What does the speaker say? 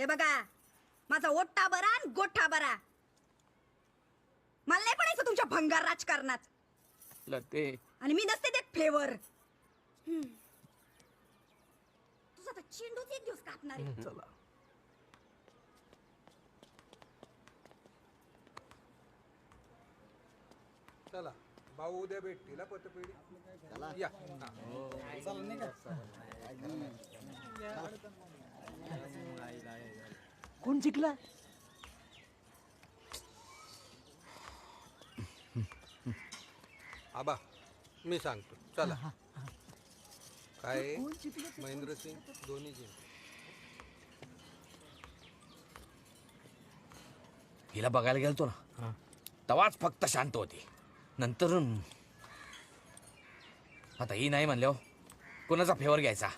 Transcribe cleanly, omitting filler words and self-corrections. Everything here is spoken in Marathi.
हे बघा, माझा ओट्टा बरा आणि गोठा बरा. मला नाही पडायचं तुमच्या भंगार राजकारणात. लते आणि मी नसते देत फेवर. तुझा तर चेंडूच एक दिवस कापणार आहे. चला चला भाऊ उद्या भेटतील हा पतपेढी. या कोण जिंकला? आबा मी सांगतो. चला काय महेंद्रसिंग धोनी जिंकले. हिला बघायला गेलतो ना, तेव्हाच फक्त शांत होती. नंतर आता ही नाही म्हणल्यावर कोणाचा फेवर घ्यायचा.